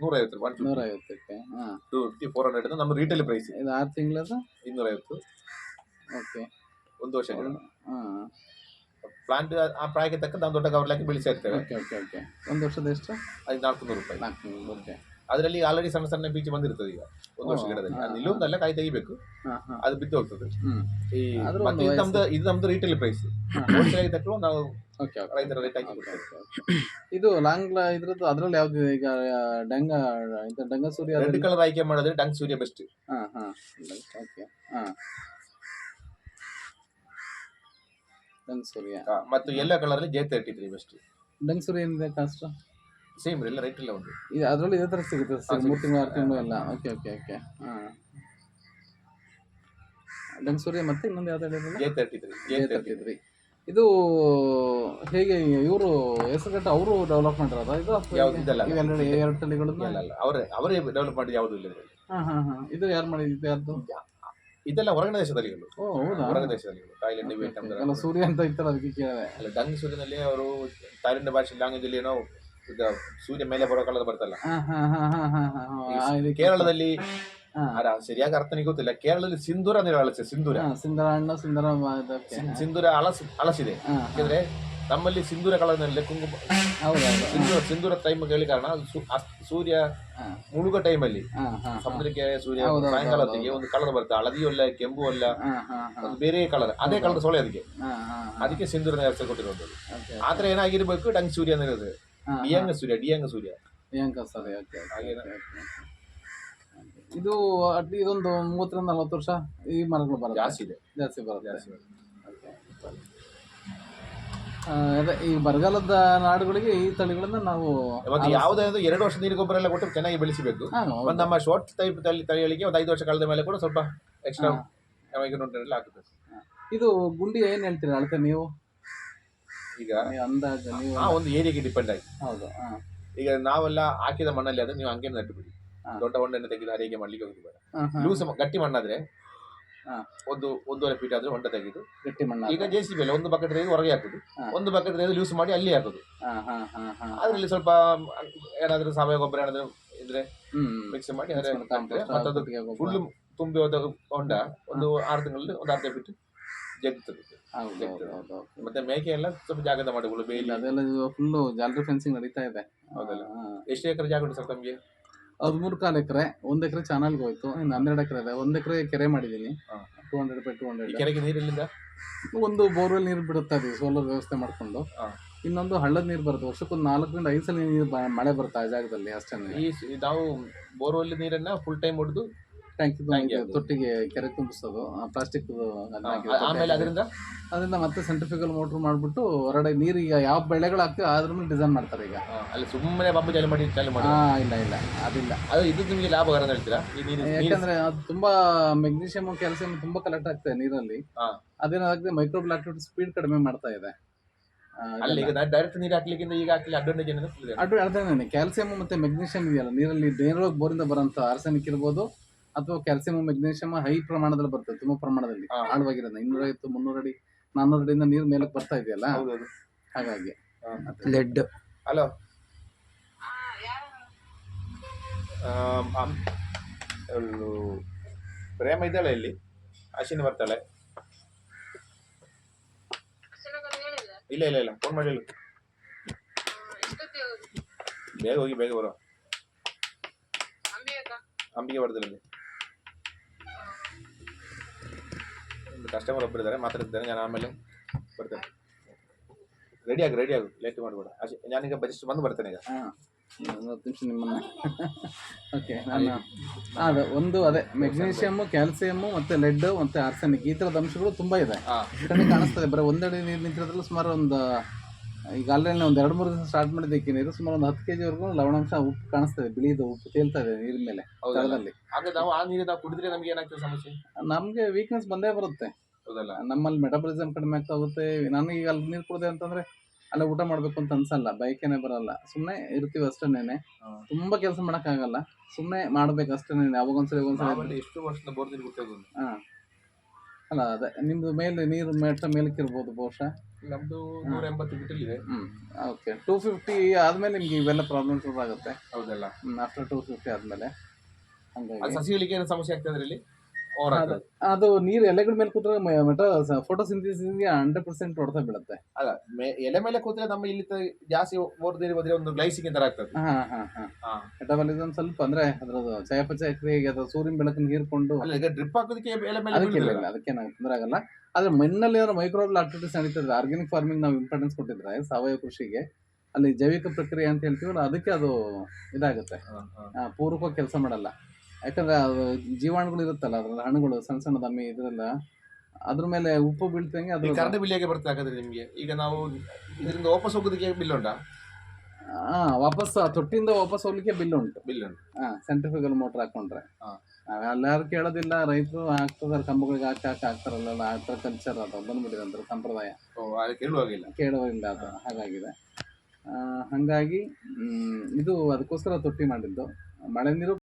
150 ರೂಪಾಯಿ, 150. ಹಾ. 250, 400 ನಮ್ಮ ರಿಟೇಲ್ ಪ್ರೈಸ್. ಇದು 6 ತಿಂಗಳದ? 250. ಓಕೆ. 1 ವರ್ಷ ಗಿಡ. ಹಾ. ಪ್ಲಾಂಟ್ ಆ ಪ್ರಾಯಕ್ಕೆ ತಕ್ಕ ನಾವು ದೊಡ್ಡ ಕವರ್ ಹಾಕಿ ಬೆಳೆಸ್ತಾ ಇರ್ತೇವೆ. ಓಕೆ. 1 ವರ್ಷದ ಎಷ್ಟು? ಅದು 400 ರೂಪಾಯಿ. 400. ಓಕೆ. ಅದರಲ್ಲಿ ಆಲ್ರೆಡಿ ಸಣ್ಣ ಸಣ್ಣ ಬೀಜ ಬಂದಿರ್ತದೆ ಈಗ 1 ವರ್ಷ ಗಿಡದಲ್ಲಿ. ಅದು ನಿಲ್ಲೊಂದಲ್ಲ, ಕಾಯಿ ತೆಗಿಬೇಕು, ಅದು ಬಿದ್ದು ಹೋಗ್ತದೆ. ಈ ಆದ್ರೂ ಮತ್ತೆ ಇದು ನಮ್ದು ರಿಟೇಲ್ ಪ್ರೈಸ್. ಹೋಲ್ಸೇಲ್ ಆಗಿ ತಕ್ಕಳು ನಾವು ರೈತರ ರೇಟ್ ಹಾಕಿ ಕೊಡ್ತೇವೆ. ಇದು ಲಾಂಗ್ ಇದ್ರದ್ದು ಅದ್ರಲ್ಲಿ ಯಾವ್ದು ಈಗ ಡಂಗ ಸೂರ್ಯ ರೆಡ್ ಕಲರ್ ಆಯ್ಕೆ ಮಾಡಿದ್ರೆ ಡಂಗ್ ಸೂರ್ಯ ಬೆಸ್ಟ್. ಓಕೆ. ಡಂಗ್ ಸೂರ್ಯ. ಮತ್ತು ಯೆಲ್ಲೋ ಕಲರ್ ಅಲ್ಲಿ J33 ಬೆಸ್ಟ್. ಡಂಗ್ ಸೂರ್ಯ ಏನಿದೆ ಕಾಸ್ಟ್? ಸೇಮ್ ಎಲ್ಲ ರೈಟ್ ಎಲ್ಲ ಉಂಟು. ಅದರಲ್ಲಿ ಇದೇ ತರ ಸಿಗುತ್ತೆ 3 ತಿಂಗಳು 6 ತಿಂಗಳು ಎಲ್ಲ. ಓಕೆ. ಡಂಗ್ ಸೂರ್ಯ ಮತ್ತೆ ಇನ್ನೊಂದು ಯಾವ್ದು ಹೇಳಿದ್ರಲ್ಲ? J33. ಇದು ಹೇಗೆ ಇವರು ಹೆಸರುಗಟ್ಟ ಅವರು ಡೆವಲಪ್ ಮಾಡಿರೋದ ಇದು? ಎರಡು ತಳಿಗಳನ್ನು ಅವರೇ ಡೆವಲಪ್ ಮಾಡಿ ಯಾವುದು ಇಲ್ಲ. ಇದು ಯಾರು ಮಾಡಿದ್ದು? ಯಾರ್ದು? ಇದೆಲ್ಲ ಹೊರಗಡೆ ದೇಶದಲ್ಲಿ. ಓ ಹೌದಾ? ಹೊರಗಡೆ ದೇಶದಲ್ಲಿ ಥಾಯ್ಲೆಂಡ್, ವಿಯೆಟ್ನಾಂ. ಸೂರ್ಯ ಅಂತ ಇತ್ತಲ್ಲ ಅದಕ್ಕೆ ಕೇಳಿದೆ. ಅಲ್ಲ, ಡಂಗ್ ಸೂರ್ಯನಲ್ಲಿ ಅವರು ಥಾಯ್ಲೆಂಡ್ ಭಾಷೆ ಲ್ಯಾಂಗ್ವೇಜ್ ಅಲ್ಲಿ ಏನೋ ಈಗ ಸೂರ್ಯ ಮೇಲೆ ಬರೋ ಕಲರ್ ಬರ್ತಲ್ಲ. ಕೇರಳದಲ್ಲಿ ಸರಿಯಾಗಿ ಅರ್ಥನಿಗೆ ಗೊತ್ತಿಲ್ಲ. ಕೇರಳದಲ್ಲಿ ಸಿಂಧೂರ ಬಳಸ್ತಾರೆ. ಸಿಂಧೂರ ಹಳಸಿದೆ. ಯಾಕಂದ್ರೆ ನಮ್ಮಲ್ಲಿ ಸಿಂಧೂರ ಕಲರ್ನಲ್ಲಿ ಕುಂಕುಮ ಸಿಂಧೂರ ಟೈಮ್ ಹೇಳಿ ಕಾರಣ ಸೂರ್ಯ ಮುಳುಗೋ ಟೈಮಲ್ಲಿ ಸಮುದ್ರಕ್ಕೆ ಸೂರ್ಯ ಸಾಯಂಕಾಲ ಹೊತ್ತಿಗೆ ಒಂದು ಕಲರ್ ಬರುತ್ತೆ, ಹಳದಿ ಒಳ್ಳೆ, ಕೆಂಪು ಒಳ್ಳೆ, ಒಂದು ಬೇರೆ ಕಲರ್, ಅದೇ ಕಲರ್ ಸೊಳೆ ಅದಕ್ಕೆ ಸಿಂಧೂರ ಹೆಸರು ಕೊಟ್ಟಿರೋದು. ಆತರ ಏನಾಗಿರ್ಬೇಕು ಡಂಗ್ ಸೂರ್ಯ ಅನ್ನಿರೋದು. ಡಿಯಾಂಗ ಸೂರ್ಯ. ಇದು ಇದೊಂದು 30-40 ವರ್ಷ ಈ ಮರಗಳು ಬರುತ್ತೆ. ಜಾಸ್ತಿ ಬರುತ್ತೆ. ಅದೇ ಈ ಬರಗಾಲದ ನಾಡುಗಳಿಗೆ ಈ ತಳಿಗಳನ್ನ ನಾವು ಯಾವುದಾದ್ರು 2 ವರ್ಷ ನೀರು ಗೊಬ್ಬರ ಎಲ್ಲ ಕೊಟ್ಟು ಚೆನ್ನಾಗಿ ಬೆಳೆಸಬೇಕು. ಒಂದು ನಮ್ಮ ಶಾರ್ಟ್ ಟೈಪ್ ತಳಿಗಳಿಗೆ ಒಂದು 5 ವರ್ಷ ಕಳೆದ ಮೇಲೆ ಕೂಡ ಸ್ವಲ್ಪ ಎಕ್ಸ್ಟ್ರಾ ಹಾಕಬೇಕು. ಇದು ಗುಂಡಿ ಏನ್ ಹೇಳ್ತೀರಾ ಅಳತೆ ನೀವು? ಈಗ ಅಂದಾಜು ನೀವು ಒಂದು ಏರಿಯಾಗೆ ಡಿಪೆಂಡ್ ಆಗಿ. ಹೌದು. ಈಗ ನಾವೆಲ್ಲ ಹಾಕಿದ ಮಣ್ಣಲ್ಲಿ ಆದ್ರೆ ನೀವು ಹಂಗೆ ನಟ್ಟು ಬಿಡಿ. ದೊಡ್ಡ ಹೊಂಡನ್ನು ತೆಗೆದು ಹರಿಕೆ ಮಾಡ್ಲಿಕ್ಕೆ ಹೋಗಿ ಬೇಡ. ಲೂಸ್ ಗಟ್ಟಿ ಮಣ್ಣಾದ್ರೆ 1.5 ಫೀಟ್ ಆದ್ರೆ ಹೊಂಡ ತೆಗೆದು ಗಟ್ಟಿ ಮಣ್ಣು. ಈಗ JCB ಅಲ್ಲಿ 1 ಬಕೆಟ್ ತೆಗೆದು ಹೊರಗೆ ಹಾಕುದು, 1 ಬಕೆಟ್ ತೆಗೆದು ಲೂಸ್ ಮಾಡಿ ಅಲ್ಲಿ ಹಾಕುದು. ಅದ್ರಲ್ಲಿ ಸ್ವಲ್ಪ ಏನಾದ್ರು ಸಾವಯವ ಗೊಬ್ಬರ ಏನಾದ್ರು ಇದ್ರೆ ಮಿಕ್ಸ್ ಮಾಡಿ ಮತ್ತದು ಫುಲ್ ತುಂಬಿ ಹೋದ ಹೊಂಡ ಒಂದು 6 ತಿಂಗಳಲ್ಲಿ ಒಂದು 1/2 ಫೀಟ್ ಜಗ್ತದೆ. ಮತ್ತೆ ಮೇಕೆ ಎಲ್ಲ ಸ್ವಲ್ಪ ಜಾಗದ ಮಾಡಿಕೊಳ್ಳು. ಬೇಲಿ ಅದೆಲ್ಲ ಫುಲ್ ಜಾಲರಿ ಫೆನ್ಸಿಂಗ್ ನಡೀತಾ ಇದೆ. ಹೌದಲ್ಲ? ಎಷ್ಟು ಎಕರೆ ಜಾಗ ಉಂಟು ಸರ್ ತಮಗೆ? 13-4 ಎಕರೆ. 1 ಎಕರೆ ಚಾನಲ್ಗೆ ಹೋಯ್ತು, ಇನ್ನು 12 ಎಕರೆ ಇದೆ. 1 ಎಕರೆ ಕೆರೆ ಮಾಡಿದ್ದೀನಿ. 200 by 200. ಕೆರೆಗೆ ನೀರಿಲ್ಲಿಂದ ಒಂದು ಬೋರ್ವೆಲ್ ನೀರು ಬಿಡುತ್ತಾ ಇದೀವಿ ಸೋಲಾರ್ ವ್ಯವಸ್ಥೆ ಮಾಡ್ಕೊಂಡು. ಇನ್ನೊಂದು ಹಳ್ಳದ ನೀರು ಬರುತ್ತೆ. ವರ್ಷಕ್ಕೊಂದು 4-5 ಸಲ ನೀರು ಮಳೆ ಬರುತ್ತೆ ಆ ಜಾಗದಲ್ಲಿ ಅಷ್ಟೇ. ನಾವು ಬೋರ್ವೆಲ್ ನೀರನ್ನ ಫುಲ್ ಟೈಮ್ ಹೊಡೆದು ಟ್ಯಾಂಕಿ ತೊಟ್ಟಿಗೆ ಕೆರೆ ತುಂಬಿಸೋದು, ಪ್ಲಾಸ್ಟಿಕ್. ಆಮೇಲೆ ಅದರಿಂದ ಮತ್ತೆ ಸೆಂಟ್ರಿಫ್ಯೂಗಲ್ ಮೋಟರ್ ಮಾಡ್ಬಿಟ್ಟು ಹೊರಗಡೆ ನೀರು ಈಗ ಯಾವ ಬೆಳೆಗಳು ಹಾಕ್ತಿವಿ ಆದ್ರೂ ಡಿಸೈನ್ ಮಾಡ್ತಾರೆ. ಈಗ ಅಲ್ಲಿ ಸುಮ್ಮನೆ ಬಂಬು ಚಾಲು ಮಾಡಿ ಇಲ್ಲ ಅದಿಲ್ಲ. ಅದು ಇದು ನಿಮಗೆ ಲಾಭಕರ ಹೇಳ್ತೀರಾ? ಯಾಕಂದ್ರೆ ಅದು ತುಂಬಾ ಮೆಗ್ನೀಷಿಯಂ, ಕ್ಯಾಲ್ಸಿಯಂ ತುಂಬಾ ಕಲೆಕ್ಟ್ ಆಗ್ತದೆ ನೀರಲ್ಲಿ. ಅದೇನಾಗುತ್ತೆ ಮೈಕ್ರೋಬಲ್ ಆಕ್ಟಿವಿಟಿ ಸ್ಪೀಡ್ ಕಡಿಮೆ ಮಾಡ್ತಾ ಇದೆ. ಡೈರೆಕ್ಟ್ ನೀರು ಹಾಕ್ಲಿಕ್ಕಿಂತ ಈಗ ಹಾಕಲಿ ಅಡ್ವಾಂಟೇಜ್ ಕ್ಯಾಲ್ಸಿಯಂ ಮತ್ತೆ ಮೆಗ್ನೀಷಿಯಂ ಇದೆಯಲ್ಲ ನೀರಲ್ಲಿ, ನೇರವಾಗಿ ಬೋರಿಂದ ಬರೋಂಥ ಆರ್ಸೆನಿಕ್ ಇರ್ಬೋದು ಅಥವಾ ಕ್ಯಾಲ್ಸಿಯಂ ಮೆಗ್ನೀಷಿಯಂ ಹೈ ಪ್ರಮಾಣದಲ್ಲಿ ಬರ್ತದೆ, ತುಂಬಾ ಪ್ರಮಾಣದಲ್ಲಿ ಆಳವಾಗಿರೋದು. 250, 300 ಅಡಿ, 400 ಅಡಿಯಿಂದ ನೀರು ಮೇಲಕ್ಕೆ ಬರ್ತಾ ಇದೆಯಲ್ಲ, ಹಾಗಾಗಿ. ಲೆಡ್ ಹಲೋ, ಪ್ರೇಮ ಇದ್ದಾಳೆ ಇಲ್ಲಿ, ಅಶ್ವಿನಿ ಬರ್ತಾಳೆ. ಇಲ್ಲ ಫೋನ್ ಮಾಡಿ ಹೇಳು. ಬೇಗ ಹೋಗಿ ಬೇಗ ಬರೋ. ಅಂಬಿಗೆ ಬರ್ದಿಲ್ಲ, ಕಸ್ಟಮರ್ ಒಬ್ಬರಿದ್ದಾರೆ ಮಾತಾಡ್ತಿದ್ದಾರೆ. ನಾನು ಆಮೇಲೆ ಬರ್ತೇನೆ. ರೆಡಿ ಆಗು ಲೇಟ್ ಮಾಡಬೇಡ ಅಷ್ಟೇ. ನಾನೀಗ ಜಸ್ಟ್ ಬಂದು ಬರ್ತೇನೆ ಈಗ. ಒಂದು 10 ನಿಮಿಷ ನಿಮ್ಮನ್ನು ಓಕೆ ನಾನು ಅದು ಒಂದು ಅದೇ ಮೆಗ್ನೀಷಿಯಮ್ಮು ಕ್ಯಾಲ್ಸಿಯಮ್ಮು ಮತ್ತು ಲೆಡ್ ಮತ್ತು ಆರ್ಸೆನಿಕ್ ಈ ಥರದ ಅಂಶಗಳು ತುಂಬ ಇದೆ. ಕಣ್ಣಿಗೆ ಕಾಣಿಸ್ತದೆ. ಬರೀ ಒಂದೆಡೆ ನೀರು ನಿಂತಿರೋದ್ರಲ್ಲಿ ಸುಮಾರು ಒಂದು ಈಗ ಅಲ್ಲೇ ಒಂದು 2-3 ದಿವಸ ಸ್ಟಾರ್ಟ್ ಮಾಡಿದ್ದಕ್ಕೆ ನೀರು ಸುಮಾರು ಒಂದು 10 kg ವರೆಗೂ ಲವಣಾಂಶ ಉಪ್ಪು ಕಾಣಿಸ್ತದೆ, ಬಿಳಿದು ಉಪ್ಪು ತೇಲ್ತಾ ಇದೆ ನೀರಿನ ಮೇಲೆ ತಳದಲ್ಲಿ. ಹಾಗೆ ನಾವು ಆ ನೀರು ನಾವು ಕುಡಿದ್ರೆ ನಮ್ಗೆ ಏನಾಗ್ತದೆ ಸಮಸ್ಯೆ? ನಮಗೆ ವೀಕ್ನೆಸ್ ಬಂದೇ ಬರುತ್ತೆ. ಹೌದಲ್ಲ? ನಮ್ಮಲ್ಲಿ ಮೆಟಬಲಿಸಮ್ ಕಡಿಮೆ ಆಗ್ತಾ ಹೋಗುತ್ತೆ. ನನಗೆ ಈಗ ಅಲ್ಲಿ ನೀರು ಕುಡಿದೆ ಅಂತಂದ್ರೆ ಅಲ್ಲ ಊಟ ಮಾಡ್ಬೇಕು ಅಂತ ಅನ್ಸಲ್ಲ, ಬೈಕೇನೆ ಬರಲ್ಲ, ಸುಮ್ಮನೆ ಇರ್ತೀವಿ ಅಷ್ಟೇನೆ. ತುಂಬಾ ಕೆಲಸ ಮಾಡಕ್ಕಾಗಲ್ಲ, ಸುಮ್ಮನೆ ಮಾಡ್ಬೇಕು ಅಷ್ಟೇನೆ. ಅವಾಗೊಂದ್ಸರಿ ಎಷ್ಟು ವರ್ಷದ ಬೋರ್ ನೀರು ಕುಡಿಯೋದು? ಅಲ್ಲ ಅದೇ ನಿಮ್ದು ಮೇಲೆ ನೀರು ಮೆಟ್ಟ ಮೇಲಕ್ಕೆ ಇರ್ಬೋದು ಬಹುಶಃ. ನಮ್ದು 180 ಮೀಟರ್ ಇದೆ. ಓಕೆ. 250 ಆದ್ಮೇಲೆ ನಿಮ್ಗೆ ಇವೆಲ್ಲ ಪ್ರಾಬ್ಲಮ್ ಶುರು ಆಗುತ್ತೆ. ಹೌದಲ್ಲ? ಆಫ್ಟರ್ 250 ಆದ್ಮೇಲೆ ಹಂಗಾಗಿ ಸಸಿಗಳಿಗೆ ಏನು ಸಮಸ್ಯೆ ಆಗ್ತದೆ ಅದರಲ್ಲಿ? ಅದು ನೀರು ಎಲೆಗಳ ಮೇಲೆ ಕೂತ್ರೆ ಫೋಟೋಸಿಂಥಸಿಸ್ಗೆ 100% ಹೊಡೆತ ಬೀಳುತ್ತೆ. ಅಲ್ಲ, ಎಲೆ ಮೇಲೆ ಕೂತ್ರೆ ನಮ್ಮ ಇಲ್ಲಿ ಜಾಸ್ತಿ ಓರ್ದೇರಿ ಹೋದ್ರೆ ಒಂದು ಗ್ಲೈಸಿಂಗ್ ತರ ಆಗ್ತದೆ. ಮೆಟಬಲಿಸಮ್ ಸ್ವಲ್ಪ ಅಂದ್ರೆ ಅದ್ರದ್ದು ಚಯಾಪಚಯ ಕ್ರಿಯೆಗೆ ಅದು ಸೂರ್ಯನ ಬೆಳಕನ್ನು ಹೀರ್ಕೊಂಡು ಈಗ ಡ್ರಿಪ್ ಹಾಕೋದಕ್ಕೆ ಎಲೆ ಮೇಲೆ ಅದಕ್ಕೆ ನಾವು ತೊಂದರೆ ಆಗಲ್ಲ. ಆದ್ರೆ ಮಣ್ಣಲ್ಲಿ ಏನೋ ಮೈಕ್ರೋಬಲ್ ಆಕ್ಟಿವಿಟೀಸ್ ನಡೀತದೆ. ಆರ್ಗ್ಯಾನಿಕ್ ಫಾರ್ಮಿಂಗ್ ನಾವು ಇಂಪಾರ್ಟೆನ್ಸ್ ಕೊಟ್ಟಿದ್ರೆ ಸಾವಯವ ಕೃಷಿಗೆ, ಅಲ್ಲಿ ಜೈವಿಕ ಪ್ರಕ್ರಿಯೆ ಅಂತ ಹೇಳ್ತೀವಲ್ಲ ಅದಕ್ಕೆ ಅದು ಇದಾಗುತ್ತೆ, ಪೂರಕವಾಗಿ ಕೆಲಸ ಮಾಡಲ್ಲ. ಯಾಕಂದ್ರೆ ಅದು ಜೀವಾಣುಗಳು ಇರುತ್ತಲ್ಲ ಅದ್ರಲ್ಲಿ, ಹಣ್ಣುಗಳು ಸಣ್ಣ ಸಣ್ಣ ದಮ್ಮಿ ಇದ್ರಲ್ಲ, ಅದ್ರ ಮೇಲೆ ಉಪ್ಪು ಬೀಳ್ತಂಗೆ ಅದು ಕರೆಂಟ್ ಬಿಲ್ ಹೇಗೆ ಬರ್ತದೆ ಹಾಗಾದ್ರೆ ನಿಮ್ಗೆ? ಈಗ ನಾವು ಇದರಿಂದ ವಾಪಸ್ ಹೋಗೋದಕ್ಕೆ ಬಿಲ್ ಉಂಟಾ? ವಾಪಸ್ ತೊಟ್ಟಿಂದ ವಾಪಸ್ ಹೋಗ್ಲಿಕ್ಕೆ ಬಿಲ್ ಉಂಟು. ಸೆಂಟ್ರಿಫ್ಯೂಗಲ್ ಮೋಟರ್ ಹಾಕೊಂಡ್ರೆ ಎಲ್ಲಾರು ಕೇಳೋದಿಲ್ಲ. ರೈತರು ಹಾಕ್ತಾರೆ, ಕಂಬಗಳಿಗೆ ಹಾಕ್ತಾರಲ್ಲ, ಆ ಥರ ಕಲ್ಚರ್ ಅದು ಬಂದ್ಬಿಟ್ಟಿದೆ ಅಂತ ಸಂಪ್ರದಾಯ. ಕೇಳುವಾಗಿಲ್ಲ ಅದು, ಹಾಗಾಗಿದೆ. ಹಾಗಾಗಿ ಇದು ಅದಕ್ಕೋಸ್ಕರ ತೊಟ್ಟಿ ಮಾಡಿದ್ದು. ಮಳೆ ನೀರು